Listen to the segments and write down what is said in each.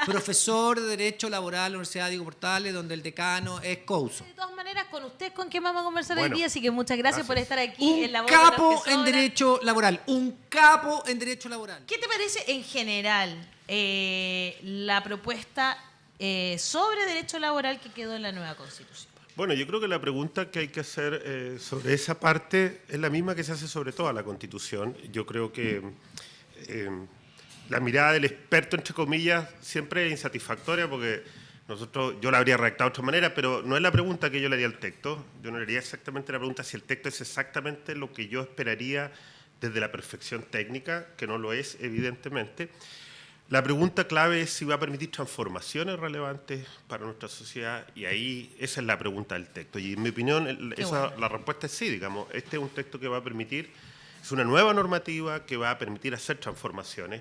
profesor de Derecho Laboral en la Universidad Diego Portales, donde el decano es Couso. De todas maneras, con usted con quien vamos a conversar Bueno, hoy día, así que muchas gracias por estar aquí Un en La Voz de los capo que en Sobran. Derecho Laboral. Un capo en Derecho Laboral. ¿Qué te parece en general la propuesta sobre derecho laboral que quedó en la nueva Constitución? Bueno, yo creo que la pregunta que hay que hacer sobre esa parte es la misma que se hace sobre toda la Constitución. Yo creo que la mirada del experto, entre comillas, siempre es insatisfactoria porque yo la habría redactado de otra manera, pero no es la pregunta que yo le haría al texto. Yo no le haría exactamente la pregunta si el texto es exactamente lo que yo esperaría desde la perfección técnica, que no lo es, evidentemente. La pregunta clave es si va a permitir transformaciones relevantes para nuestra sociedad, y ahí esa es la pregunta del texto. Y en mi opinión, la respuesta es sí, digamos. Este es un texto que va a permitir, es una nueva normativa que va a permitir hacer transformaciones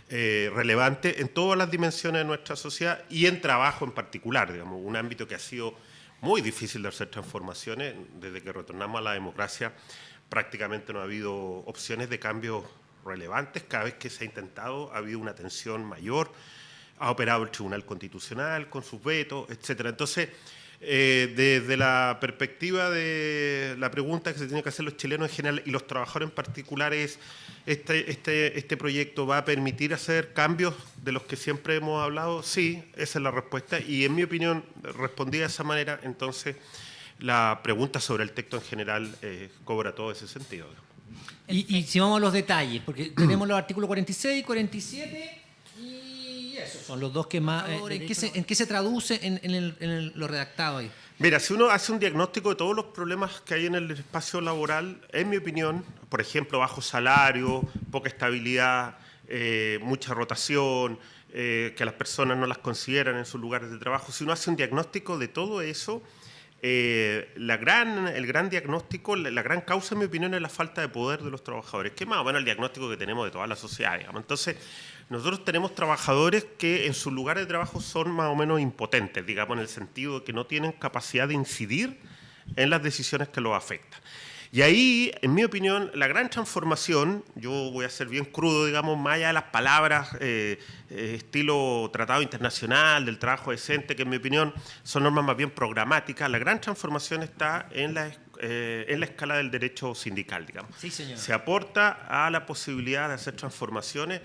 relevantes en todas las dimensiones de nuestra sociedad y en trabajo en particular, digamos, un ámbito que ha sido muy difícil de hacer transformaciones. Desde que retornamos a la democracia prácticamente no ha habido opciones de cambio relevantes. Cada vez que se ha intentado ha habido una tensión mayor, ha operado el Tribunal Constitucional con sus vetos, etcétera. Entonces, desde la perspectiva de la pregunta que se tienen que hacer los chilenos en general y los trabajadores en particular es, ¿este proyecto va a permitir hacer cambios de los que siempre hemos hablado? Sí, esa es la respuesta, y en mi opinión respondí de esa manera. Entonces, la pregunta sobre el texto en general cobra todo ese sentido. Y si vamos a los detalles, porque tenemos los artículos 46, 47 y esos son los dos que más... ¿En qué se traduce en lo redactado ahí? Mira, si uno hace un diagnóstico de todos los problemas que hay en el espacio laboral, en mi opinión, por ejemplo, bajo salario, poca estabilidad, mucha rotación, que las personas no las consideran en sus lugares de trabajo, si uno hace un diagnóstico de todo eso, el gran diagnóstico, la gran causa, en mi opinión, es la falta de poder de los trabajadores, que es más o menos el diagnóstico que tenemos de toda la sociedad, digamos. Entonces, nosotros tenemos trabajadores que en sus lugares de trabajo son más o menos impotentes, digamos, en el sentido de que no tienen capacidad de incidir en las decisiones que los afectan. Y ahí, en mi opinión, la gran transformación, yo voy a ser bien crudo, digamos, más allá de las palabras estilo tratado internacional, del trabajo decente, que en mi opinión son normas más bien programáticas, la gran transformación está en la escala del derecho sindical, digamos. Sí, señor. Se aporta a la posibilidad de hacer transformaciones.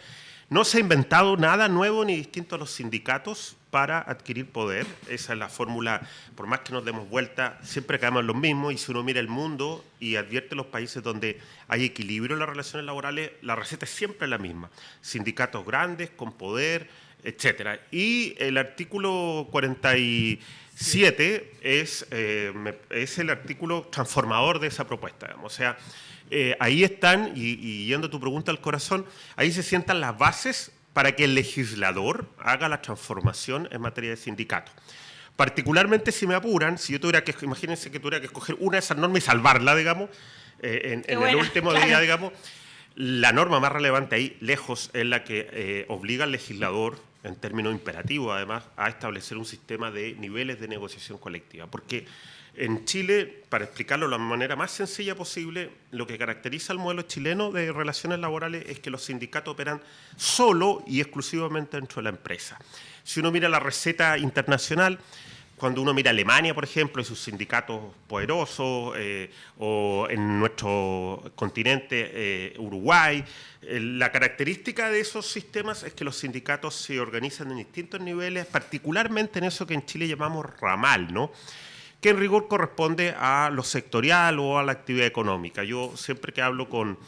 No se ha inventado nada nuevo ni distinto a los sindicatos para adquirir poder. Esa es la fórmula, por más que nos demos vuelta, siempre caemos en lo mismo. Y si uno mira el mundo y advierte los países donde hay equilibrio en las relaciones laborales, la receta es siempre la misma. Sindicatos grandes, con poder, etcétera. Y el artículo 47 es el artículo transformador de esa propuesta, digamos. O sea, ahí están, y yendo a tu pregunta al corazón, ahí se sientan las bases para que el legislador haga la transformación en materia de sindicato. Particularmente si me apuran, si yo tuviera que, imagínense que tuviera que escoger una de esas normas y salvarla, digamos, en el último día, digamos, la norma más relevante ahí, lejos, es la que obliga al legislador, en términos imperativos además, a establecer un sistema de niveles de negociación colectiva. Porque en Chile, para explicarlo de la manera más sencilla posible, lo que caracteriza al modelo chileno de relaciones laborales es que los sindicatos operan solo y exclusivamente dentro de la empresa. Si uno mira la receta internacional, cuando uno mira Alemania, por ejemplo, y sus sindicatos poderosos, o en nuestro continente, Uruguay, la característica de esos sistemas es que los sindicatos se organizan en distintos niveles, particularmente en eso que en Chile llamamos ramal, ¿no?, que en rigor corresponde a lo sectorial o a la actividad económica. Yo siempre que hablo con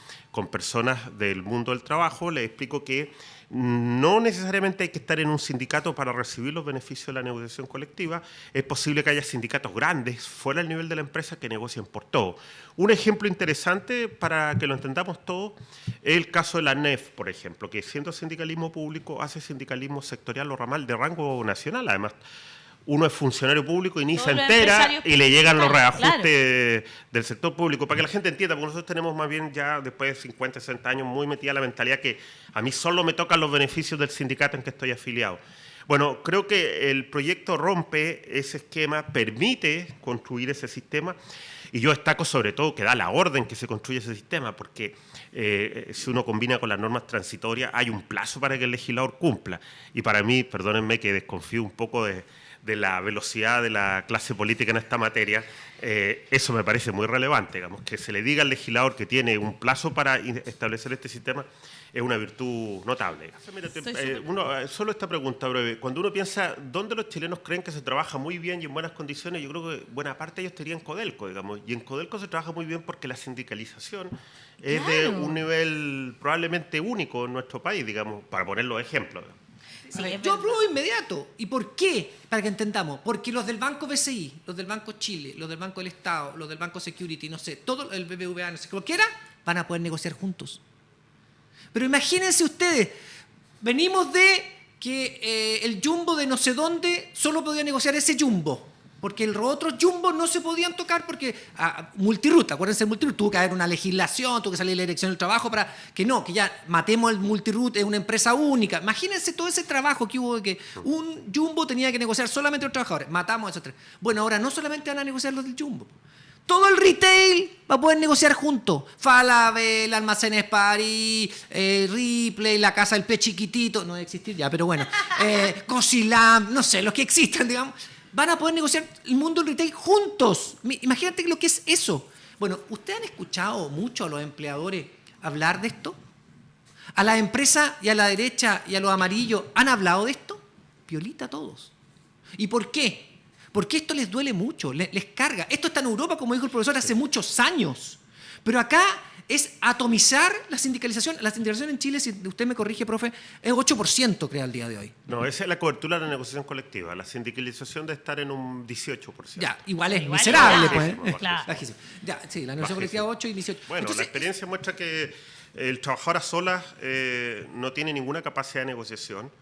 personas del mundo del trabajo les explico que no necesariamente hay que estar en un sindicato para recibir los beneficios de la negociación colectiva. Es posible que haya sindicatos grandes fuera del nivel de la empresa que negocien por todo. Un ejemplo interesante para que lo entendamos todos es el caso de la ANEF, por ejemplo, que siendo sindicalismo público hace sindicalismo sectorial o ramal de rango nacional. Además, uno es funcionario público y ni se entera y le llegan los reajustes del sector público. Para que la gente entienda, porque nosotros tenemos más bien ya después de 50, 60 años muy metida la mentalidad que a mí solo me tocan los beneficios del sindicato en que estoy afiliado. Bueno, creo que el proyecto rompe ese esquema, permite construir ese sistema, y yo destaco sobre todo que da la orden que se construya ese sistema, porque si uno combina con las normas transitorias, hay un plazo para que el legislador cumpla. Y para mí, perdónenme que desconfío un poco de la velocidad de la clase política en esta materia, eso me parece muy relevante, digamos, que se le diga al legislador que tiene un plazo para establecer este sistema es una virtud notable. Solo esta pregunta breve. Cuando uno piensa dónde los chilenos creen que se trabaja muy bien y en buenas condiciones, yo creo que buena parte de ellos estaría en Codelco, digamos, y en Codelco se trabaja muy bien porque la sindicalización es de un nivel probablemente único en nuestro país, digamos, para poner los ejemplos. Sí, Yo apruebo inmediato. ¿Y por qué? Para que entendamos. Porque los del Banco BCI, los del Banco Chile, los del Banco del Estado, los del Banco Security, no sé, todo el BBVA, no sé, cualquiera, van a poder negociar juntos. Pero imagínense ustedes, venimos de que el Jumbo de no sé dónde solo podía negociar ese Jumbo. Porque los otros Jumbo no se podían tocar porque Multiroot, acuérdense del Multiroot, tuvo que haber una legislación, tuvo que salir la dirección del trabajo para que no, que ya matemos el Multiroot, es una empresa única. Imagínense todo ese trabajo que hubo de que un Jumbo tenía que negociar solamente los trabajadores. Matamos a esos tres. Bueno, ahora no solamente van a negociar los del Jumbo. Todo el retail va a poder negociar juntos. Falabella, Almacenes París, Ripley, la casa del pez chiquitito, no debe existir ya, pero bueno, Cosilam, no sé, los que existan, digamos. Van a poder negociar el mundo del retail juntos. Imagínate lo que es eso. Bueno, ¿ustedes han escuchado mucho a los empleadores hablar de esto? ¿A la empresa y a la derecha y a los amarillos han hablado de esto? Piolita a todos. ¿Y por qué? Porque esto les duele mucho, les carga. Esto está en Europa, como dijo el profesor, hace muchos años. Pero acá es atomizar la sindicalización. La sindicalización en Chile, si usted me corrige, profe, es 8%, creo, al día de hoy. No, esa es la cobertura de la negociación colectiva. La sindicalización debe estar en un 18%. Ya, igual es miserable, pues. Claro. Ya, sí, la negociación colectiva 8 y 18. Bueno, entonces, la experiencia muestra que el trabajador a solas no tiene ninguna capacidad de negociación.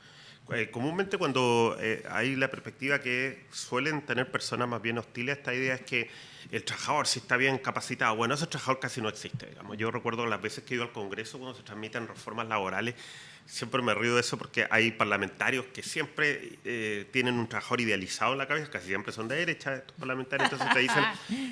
Comúnmente cuando hay la perspectiva que suelen tener personas más bien hostiles a esta idea es que el trabajador, si está bien capacitado, bueno, ese trabajador casi no existe, digamos. Yo recuerdo las veces que he ido al Congreso cuando se transmiten reformas laborales, siempre me río de eso porque hay parlamentarios que siempre tienen un trabajador idealizado en la cabeza, casi siempre son de derecha estos parlamentarios, entonces te dicen,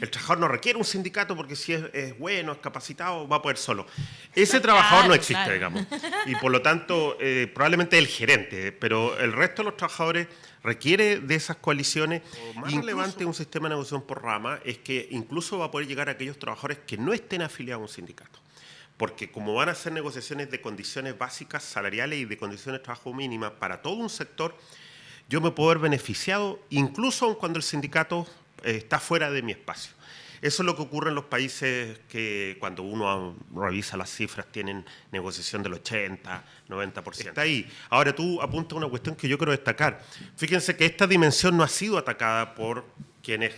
el trabajador no requiere un sindicato porque si es bueno, es capacitado, va a poder solo. Ese trabajador no existe, digamos, y por lo tanto probablemente el gerente, pero el resto de los trabajadores requiere de esas coaliciones. Lo más relevante de un sistema de negociación por rama es que incluso va a poder llegar a aquellos trabajadores que no estén afiliados a un sindicato. Porque como van a ser negociaciones de condiciones básicas salariales y de condiciones de trabajo mínimas para todo un sector, yo me puedo ver beneficiado incluso cuando el sindicato está fuera de mi espacio. Eso es lo que ocurre en los países que cuando uno revisa las cifras tienen negociación del 80, 90%. Está ahí. Ahora tú apuntas a una cuestión que yo quiero destacar. Fíjense que esta dimensión no ha sido atacada por quienes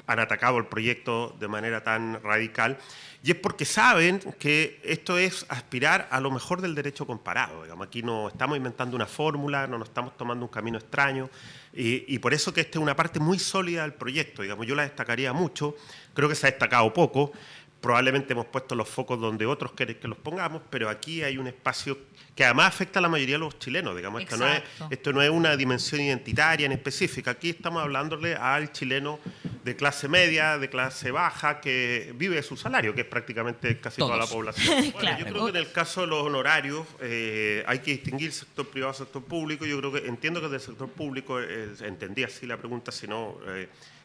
han atacado el proyecto de manera tan radical, y es porque saben que esto es aspirar a lo mejor del derecho comparado. Digamos, aquí no estamos inventando una fórmula, no nos estamos tomando un camino extraño, y por eso que esta es una parte muy sólida del proyecto. Digamos, yo la destacaría mucho, creo que se ha destacado poco, probablemente hemos puesto los focos donde otros quieren que los pongamos, pero aquí hay un espacio que además afecta a la mayoría de los chilenos. Digamos, esto no es una dimensión identitaria en específica. Aquí estamos hablándole al chileno de clase media, de clase baja, que vive de su salario, que es prácticamente casi toda la población. Bueno, claro. Yo creo que en el caso de los honorarios hay que distinguir sector privado y sector público. Yo creo que entiendo que del sector público, entendí así la pregunta, si no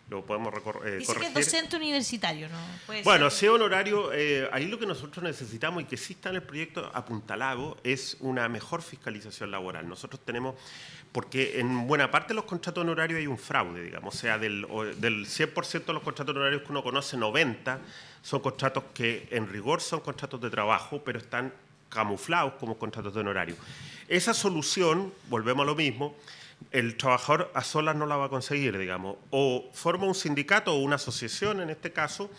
lo podemos corregir. Dice que es docente universitario, ¿no? Bueno, si es honorario, ahí lo que nosotros necesitamos y que sí está en el proyecto apuntalado es una mejor fiscalización laboral. Nosotros tenemos, porque en buena parte de los contratos honorarios hay un fraude, digamos, o sea, del 100% de los contratos honorarios que uno conoce, 90 son contratos que en rigor son contratos de trabajo, pero están camuflados como contratos de honorario. Esa solución, volvemos a lo mismo, el trabajador a solas no la va a conseguir, digamos, o forma un sindicato o una asociación en este caso,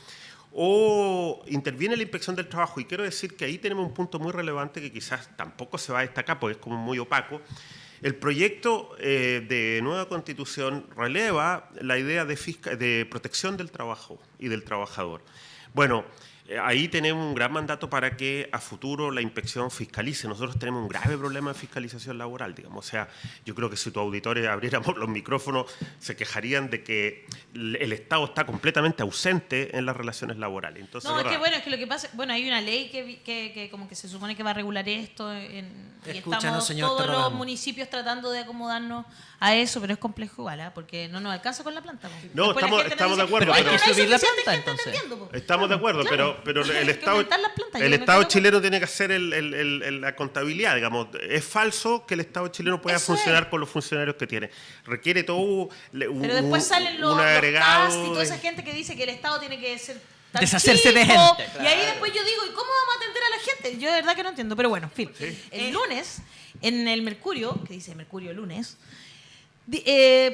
o interviene la inspección del trabajo. Y quiero decir que ahí tenemos un punto muy relevante que quizás tampoco se va a destacar porque es como muy opaco. El proyecto de nueva constitución releva la idea de protección del trabajo y del trabajador. Bueno, ahí tenemos un gran mandato para que a futuro la inspección fiscalice. Nosotros tenemos un grave problema de fiscalización laboral, digamos. O sea, yo creo que si tus auditores abriéramos los micrófonos, se quejarían de que el Estado está completamente ausente en las relaciones laborales. Entonces, No, es que bueno, es que lo que pasa, bueno, hay una ley que como que se supone que va a regular esto y Escúchanos, estamos señor, todos te los rogamos. municipios tratando de acomodarnos a eso, pero es complejo igual, ¿ah? Porque no nos alcanza con la planta. Po. No, Después la gente estamos nos de acuerdo, "Oye, pero no hay que subir la suficiente planta, gente entonces". atendiendo, po. estamos de acuerdo, Claro. pero Hay el que Estado, aumentar las plantas, yo el me Estado estoy de chileno tiene que hacer la contabilidad, digamos. Es falso que el Estado chileno pueda Eso funcionar es. con los funcionarios que tiene. Requiere todo Pero después salen los un CAST agregado y toda esa de- gente que dice que el Estado tiene que ser tan Deshacerse de chico. gente, Y ahí después yo digo, ¿y cómo vamos a atender a la gente? Yo de verdad que no entiendo, pero bueno, en fin. El lunes, en el Mercurio, que dice Mercurio lunes,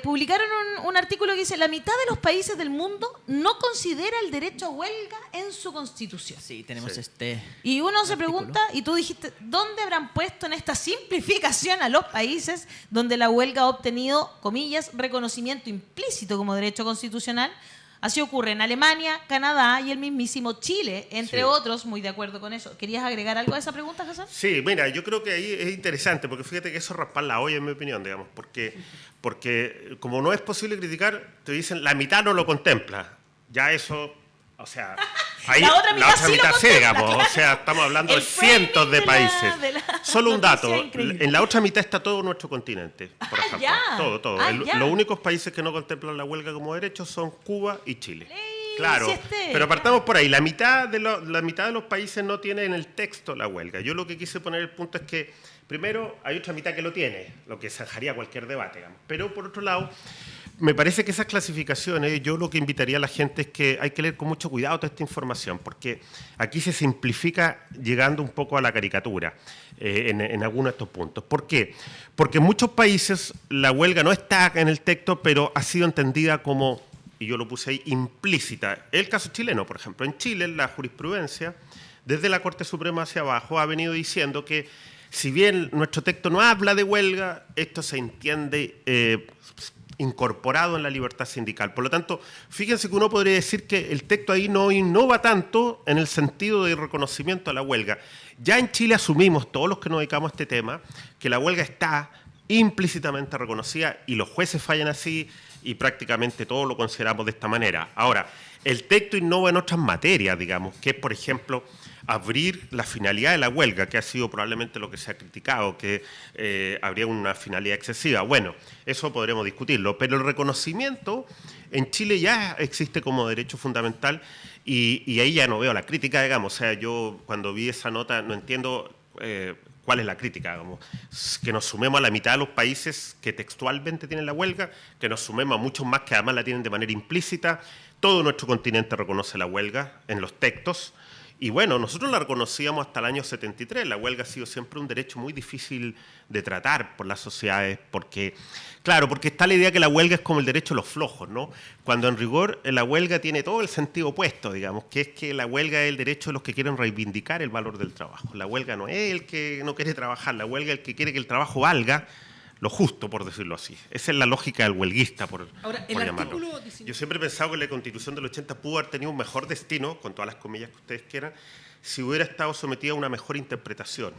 publicaron un artículo que dice: la mitad de los países del mundo no considera el derecho a huelga en su constitución. Sí, tenemos Sí. Y uno se artículo. pregunta, y tú dijiste, ¿dónde habrán puesto en esta simplificación a los países donde la huelga ha obtenido, comillas, reconocimiento implícito como derecho constitucional? Así ocurre en Alemania, Canadá y el mismísimo Chile, entre Sí. otros, muy de acuerdo con eso. ¿Querías agregar algo a esa pregunta, Hassan? Sí, mira, yo creo que ahí es interesante, porque fíjate que eso es raspar la olla, en mi opinión, digamos, porque como no es posible criticar, te dicen la mitad no lo contempla. Ya eso, o sea, ahí La otra mitad sí lo contempla, digamos, claro. o sea, estamos hablando El de cientos de framing países. de la Solo un noticia dato, es increíble. en la otra mitad está todo nuestro continente, por ejemplo. ya. Todo. Ya. Los únicos países que no contemplan la huelga como derecho son Cuba y Chile. Claro, si esté. pero partamos por ahí. La mitad de los países no tiene en el texto la huelga. Yo lo que quise poner el punto es que, primero, hay otra mitad que lo tiene, lo que zanjaría cualquier debate, digamos. Pero, por otro lado, me parece que esas clasificaciones, yo lo que invitaría a la gente es que hay que leer con mucho cuidado toda esta información, porque aquí se simplifica llegando un poco a la caricatura en algunos de estos puntos. ¿Por qué? Porque en muchos países la huelga no está en el texto, pero ha sido entendida como, y yo lo puse ahí, implícita. El caso chileno, por ejemplo. En Chile, la jurisprudencia, desde la Corte Suprema hacia abajo, ha venido diciendo que si bien nuestro texto no habla de huelga, esto se entiende incorporado en la libertad sindical. Por lo tanto, fíjense que uno podría decir que el texto ahí no innova tanto en el sentido de reconocimiento a la huelga. Ya en Chile asumimos, todos los que nos dedicamos a este tema, que la huelga está implícitamente reconocida y los jueces fallan así y prácticamente todos lo consideramos de esta manera. Ahora, el texto innova en otras materias, digamos, que es, por ejemplo, abrir la finalidad de la huelga, que ha sido probablemente lo que se ha criticado, que habría una finalidad excesiva. Bueno, eso podremos discutirlo, pero el reconocimiento en Chile ya existe como derecho fundamental y ahí ya no veo la crítica, digamos. O sea, yo cuando vi esa nota no entiendo cuál es la crítica, digamos. Que nos sumemos a la mitad de los países que textualmente tienen la huelga, que nos sumemos a muchos más que además la tienen de manera implícita. Todo nuestro continente reconoce la huelga en los textos. Y bueno, nosotros la reconocíamos hasta el año 73. La huelga ha sido siempre un derecho muy difícil de tratar por las sociedades, porque, claro, porque está la idea que la huelga es como el derecho de los flojos, ¿no? Cuando en rigor la huelga tiene todo el sentido opuesto, digamos, que es que la huelga es el derecho de los que quieren reivindicar el valor del trabajo. La huelga no es el que no quiere trabajar, la huelga es el que quiere que el trabajo valga lo justo, por decirlo así. Esa es la lógica del huelguista, por Ahora, el llamarlo. artículo 19. Yo siempre he pensado que la Constitución del 80 pudo haber tenido un mejor destino, con todas las comillas que ustedes quieran, si hubiera estado sometida a una mejor interpretación.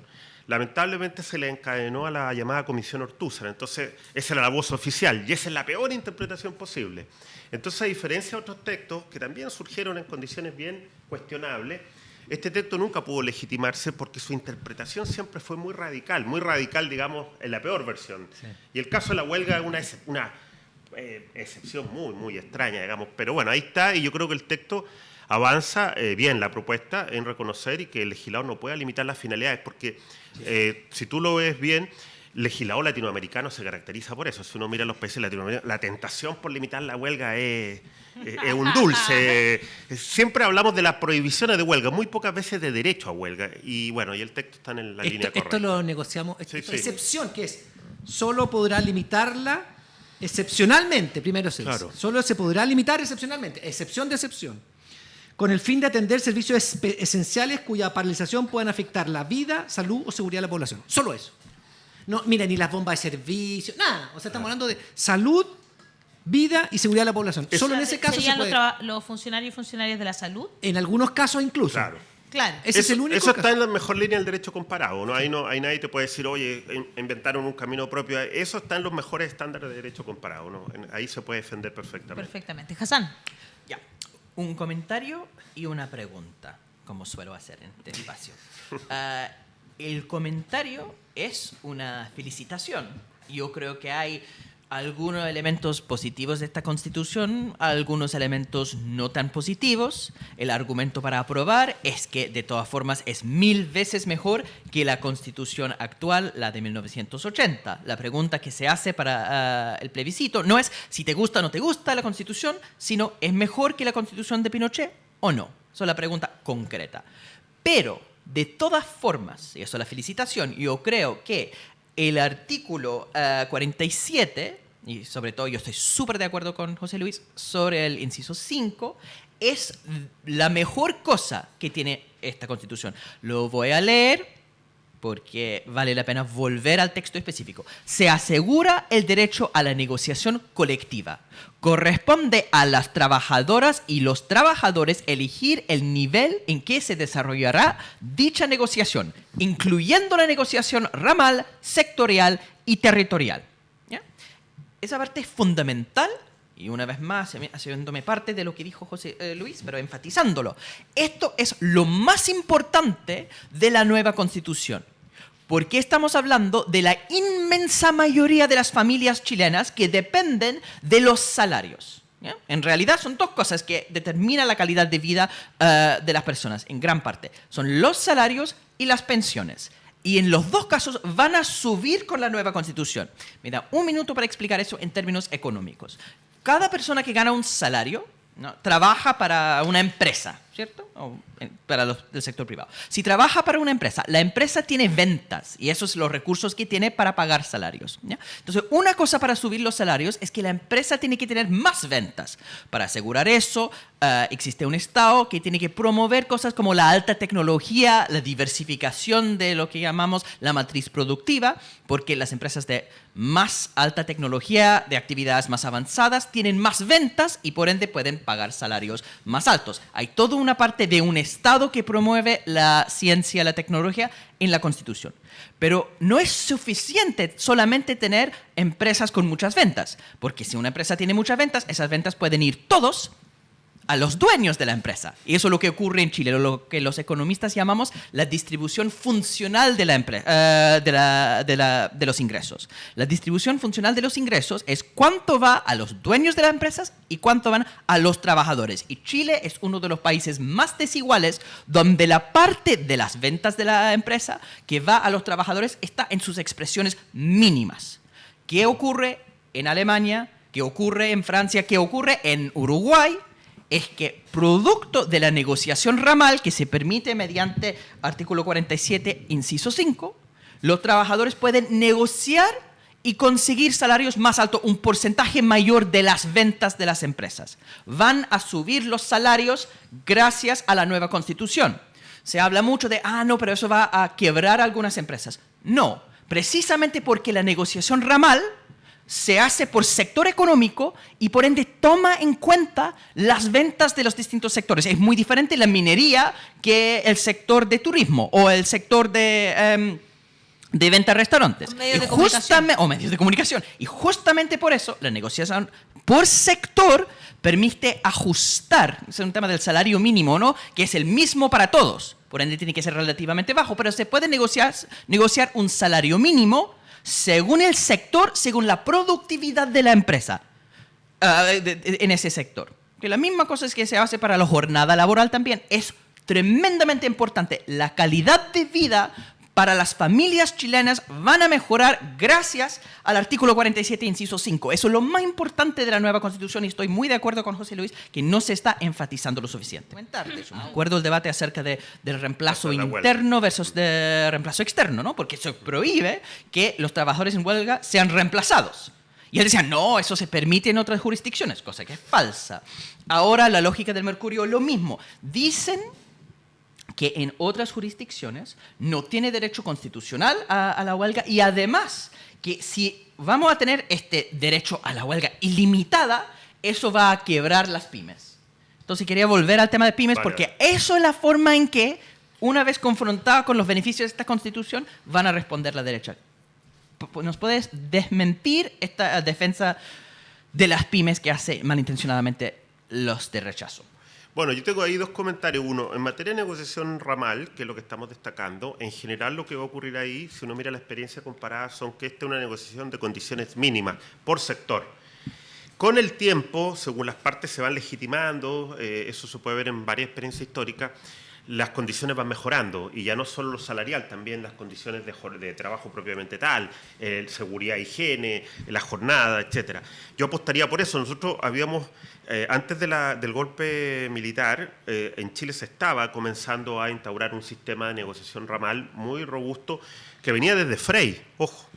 Lamentablemente se le encadenó a la llamada Comisión Ortúzar, entonces esa era la voz oficial y esa es la peor interpretación posible. Entonces, a diferencia de otros textos que también surgieron en condiciones bien cuestionables, este texto nunca pudo legitimarse porque su interpretación siempre fue muy radical, digamos, en la peor versión. Sí. Y el caso de la huelga es una excepción muy, muy extraña, digamos. Pero bueno, ahí está, y yo creo que el texto avanza bien la propuesta en reconocer y que el legislador no pueda limitar las finalidades, porque si tú lo ves bien, el legislador latinoamericano se caracteriza por eso. Si uno mira los países latinoamericanos, la tentación por limitar la huelga es un dulce. Siempre hablamos de las prohibiciones de huelga, muy pocas veces de derecho a huelga. Y bueno, y el texto está en la línea correcta. Esto lo negociamos. Sí. Excepción, que es, solo podrá limitarla excepcionalmente, primero se dice. Claro. Solo se podrá limitar excepcionalmente, excepción de excepción, con el fin de atender servicios esenciales cuya paralización puedan afectar la vida, salud o seguridad de la población. Solo eso. No, mira, ni las bombas de servicio, nada. O sea, estamos hablando de salud, vida y seguridad de la población. Solo en O sea, ese caso se ¿serían puede. los funcionarios y funcionarias de la salud? En algunos casos incluso. Claro. Claro. Ese es el único Eso caso. está en la mejor línea del derecho comparado. ¿No? Ahí nadie te puede decir, oye, inventaron un camino propio. Eso está en los mejores estándares de derecho comparado. ¿No? Ahí se puede defender perfectamente. Perfectamente. Hassan. Ya, un comentario y una pregunta, como suelo hacer en este espacio. El comentario es una felicitación. Yo creo que hay algunos elementos positivos de esta Constitución, algunos elementos no tan positivos. El argumento para aprobar es que, de todas formas, es 1000 veces mejor que la Constitución actual, la de 1980. La pregunta que se hace para el plebiscito no es si te gusta o no te gusta la Constitución, sino ¿es mejor que la Constitución de Pinochet o no? Esa es la pregunta concreta. Pero, de todas formas, y eso es la felicitación, yo creo que el artículo 47, y sobre todo yo estoy súper de acuerdo con José Luis sobre el inciso 5, es la mejor cosa que tiene esta Constitución. Lo voy a leer porque vale la pena volver al texto específico. Se asegura el derecho a la negociación colectiva. Corresponde a las trabajadoras y los trabajadores elegir el nivel en que se desarrollará dicha negociación, incluyendo la negociación ramal, sectorial y territorial. ¿Ya? Esa parte es fundamental. Y una vez más, haciéndome parte de lo que dijo José Luis, pero enfatizándolo. Esto es lo más importante de la nueva Constitución. Porque estamos hablando de la inmensa mayoría de las familias chilenas que dependen de los salarios. ¿Ya? En realidad son dos cosas que determinan la calidad de vida de las personas, en gran parte. Son los salarios y las pensiones. Y en los dos casos van a subir con la nueva Constitución. Me da un minuto para explicar eso en términos económicos. Cada persona que gana un salario, ¿no?, trabaja para una empresa, ¿cierto? O para los del sector privado. Si trabaja para una empresa, la empresa tiene ventas y esos son los recursos que tiene para pagar salarios. ¿Ya? Entonces, una cosa para subir los salarios es que la empresa tiene que tener más ventas. Para asegurar eso, existe un Estado que tiene que promover cosas como la alta tecnología, la diversificación de lo que llamamos la matriz productiva, porque las empresas de más alta tecnología, de actividades más avanzadas, tienen más ventas y por ende pueden pagar salarios más altos. Hay toda una parte de un Estado que promueve la ciencia, la tecnología en la Constitución. Pero no es suficiente solamente tener empresas con muchas ventas, porque si una empresa tiene muchas ventas, esas ventas pueden ir todos a los dueños de la empresa. Y eso es lo que ocurre en Chile, lo que los economistas llamamos la distribución funcional de de los ingresos. La distribución funcional de los ingresos es cuánto va a los dueños de las empresas y cuánto van a los trabajadores. Y Chile es uno de los países más desiguales donde la parte de las ventas de la empresa que va a los trabajadores está en sus expresiones mínimas. ¿Qué ocurre en Alemania? ¿Qué ocurre en Francia? ¿Qué ocurre en Uruguay? Es que producto de la negociación ramal que se permite mediante artículo 47, inciso 5, los trabajadores pueden negociar y conseguir salarios más altos, un porcentaje mayor de las ventas de las empresas. Van a subir los salarios gracias a la nueva Constitución. Se habla mucho de, no, pero eso va a quebrar algunas empresas. No, precisamente porque la negociación ramal se hace por sector económico y por ende toma en cuenta las ventas de los distintos sectores. Es muy diferente la minería que el sector de turismo o el sector de venta a restaurantes. Medios de comunicación. O medios de comunicación. Y justamente por eso la negociación por sector permite ajustar. Es un tema del salario mínimo, ¿no?, que es el mismo para todos. Por ende tiene que ser relativamente bajo, pero se puede negociar un salario mínimo según el sector, según la productividad de la empresa en ese sector. Que la misma cosa es que se hace para la jornada laboral también. Es tremendamente importante. La calidad de vida para las familias chilenas van a mejorar gracias al artículo 47, inciso 5. Eso es lo más importante de la nueva Constitución y estoy muy de acuerdo con José Luis que no se está enfatizando lo suficiente. Me acuerdo del debate acerca del reemplazo interno versus de reemplazo externo, ¿no? Porque eso prohíbe que los trabajadores en huelga sean reemplazados. Y él decía, no, eso se permite en otras jurisdicciones, cosa que es falsa. Ahora la lógica del Mercurio es lo mismo. Dicen que en otras jurisdicciones no tiene derecho constitucional a la huelga y además que si vamos a tener este derecho a la huelga ilimitada, eso va a quebrar las pymes. Entonces quería volver al tema de pymes porque eso es la forma en que, una vez confrontados con los beneficios de esta Constitución, van a responder la derecha. ¿Nos puedes desmentir esta defensa de las pymes que hace malintencionadamente los de rechazo? Bueno, yo tengo ahí dos comentarios. Uno, en materia de negociación ramal, que es lo que estamos destacando, en general lo que va a ocurrir ahí, si uno mira la experiencia comparada, son que esta es una negociación de condiciones mínimas por sector. Con el tiempo, según las partes se van legitimando, eso se puede ver en varias experiencias históricas, las condiciones van mejorando, y ya no solo lo salarial, también las condiciones de trabajo propiamente tal, seguridad, higiene, la jornada, etcétera. Yo apostaría por eso. Nosotros habíamos, antes del golpe militar, en Chile se estaba comenzando a instaurar un sistema de negociación ramal muy robusto que venía desde Frey, ojo.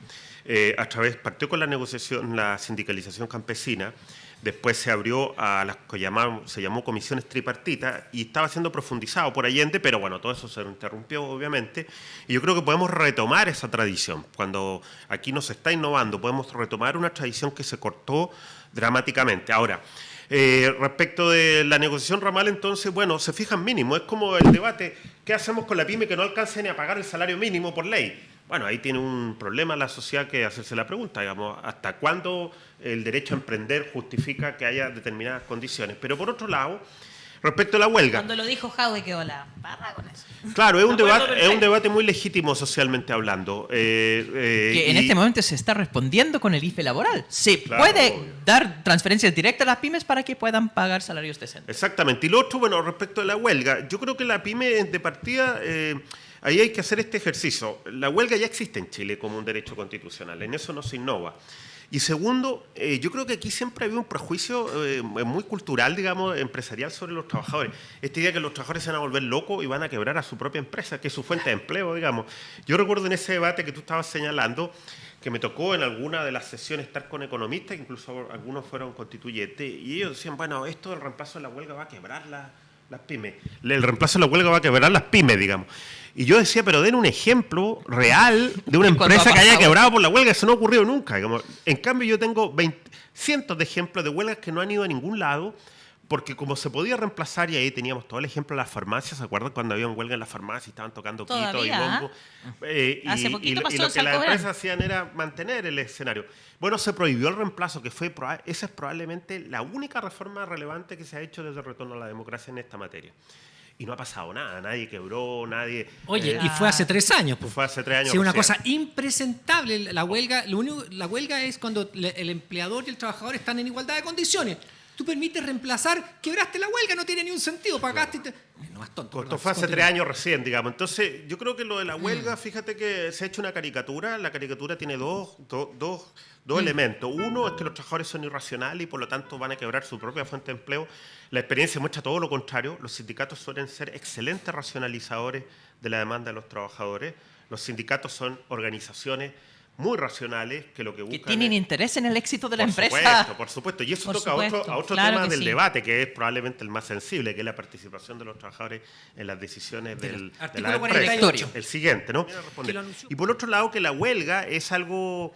Partió con la negociación, la sindicalización campesina. Después se abrió a las que se llamó comisiones tripartitas y estaba siendo profundizado por Allende, pero bueno, todo eso se interrumpió obviamente. Y yo creo que podemos retomar esa tradición. Cuando aquí nos está innovando, podemos retomar una tradición que se cortó dramáticamente. Ahora, respecto de la negociación ramal, entonces, bueno, se fijan mínimo. Es como el debate, ¿qué hacemos con la pyme que no alcance ni a pagar el salario mínimo por ley? Bueno, ahí tiene un problema la sociedad que hacerse la pregunta, digamos, ¿hasta cuándo el derecho a emprender justifica que haya determinadas condiciones? Pero por otro lado, respecto a la huelga... Cuando lo dijo Jaude quedó la barra con eso. Claro, es un debate muy legítimo socialmente hablando. Que en este momento se está respondiendo con el IFE laboral. Se puede dar transferencias directas a las pymes para que puedan pagar salarios decentes. Exactamente. Y lo otro, bueno, respecto a la huelga, yo creo que la pyme de partida... ahí hay que hacer este ejercicio. La huelga ya existe en Chile como un derecho constitucional, en eso no se innova. Y segundo, yo creo que aquí siempre había un prejuicio muy cultural, digamos, empresarial sobre los trabajadores. Esta idea que los trabajadores se van a volver locos y van a quebrar a su propia empresa, que es su fuente de empleo, digamos. Yo recuerdo en ese debate que tú estabas señalando, que me tocó en alguna de las sesiones estar con economistas, incluso algunos fueron constituyentes, y ellos decían, bueno, esto del reemplazo de la huelga va a quebrar las pymes. El reemplazo de la huelga va a quebrar las pymes, digamos. Y yo decía, pero den un ejemplo real de una empresa que haya quebrado por la huelga. Eso no ha ocurrido nunca, digamos. En cambio, yo tengo cientos de ejemplos de huelgas que no han ido a ningún lado, porque como se podía reemplazar, y ahí teníamos todo el ejemplo de las farmacias, ¿se acuerdan cuando había huelga en las farmacias y estaban tocando pito y bombo? Hace poquito pasó y lo en que las Salcobrán. empresas hacían era mantener el escenario. Bueno, se prohibió el reemplazo, que esa es probablemente la única reforma relevante que se ha hecho desde el retorno a la democracia en esta materia. Y no ha pasado nada, nadie quebró, nadie... Oye, y fue hace 3 años. Pues fue hace 3 años. Sí, una cosa impresentable. La huelga, la huelga es cuando el empleador y el trabajador están en igualdad de condiciones. Tú permites reemplazar, quebraste la huelga, no tiene ni un sentido, pagaste... No más tonto. Esto fue hace 3 años recién, digamos. Entonces, yo creo que lo de la huelga, fíjate que se ha hecho una caricatura. La caricatura tiene dos elementos. Uno es que los trabajadores son irracionales y por lo tanto van a quebrar su propia fuente de empleo. La experiencia muestra todo lo contrario. Los sindicatos suelen ser excelentes racionalizadores de la demanda de los trabajadores. Los sindicatos son organizaciones muy racionales que lo que buscan... Que tienen interés en el éxito de la empresa. Por supuesto. Y eso toca a otro tema del debate, que es probablemente el más sensible, que es la participación de los trabajadores en las decisiones de la empresa. El siguiente, ¿no? Y por otro lado, que la huelga es un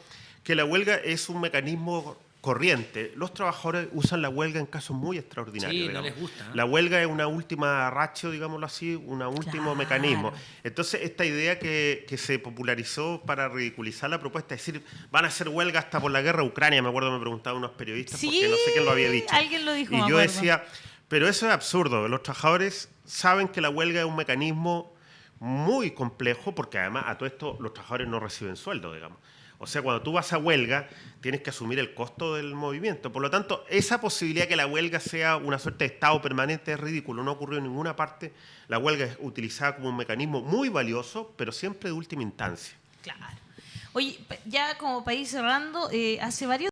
mecanismo corriente. Los trabajadores usan la huelga en casos muy extraordinarios. Sí, no les gusta, ¿eh? La huelga es una última ratio, digámoslo así, un último mecanismo. Entonces, esta idea que se popularizó para ridiculizar la propuesta, es decir, van a hacer huelga hasta por la guerra de Ucrania, me acuerdo, me preguntaban unos periodistas, porque no sé quién lo había dicho. Alguien lo dijo, y yo decía, pero eso es absurdo. Los trabajadores saben que la huelga es un mecanismo muy complejo, porque además a todo esto los trabajadores no reciben sueldo, digamos. O sea, cuando tú vas a huelga, tienes que asumir el costo del movimiento. Por lo tanto, esa posibilidad de que la huelga sea una suerte de estado permanente es ridículo. No ocurrió en ninguna parte. La huelga es utilizada como un mecanismo muy valioso, pero siempre de última instancia. Claro. Oye, ya como país cerrando, hace varios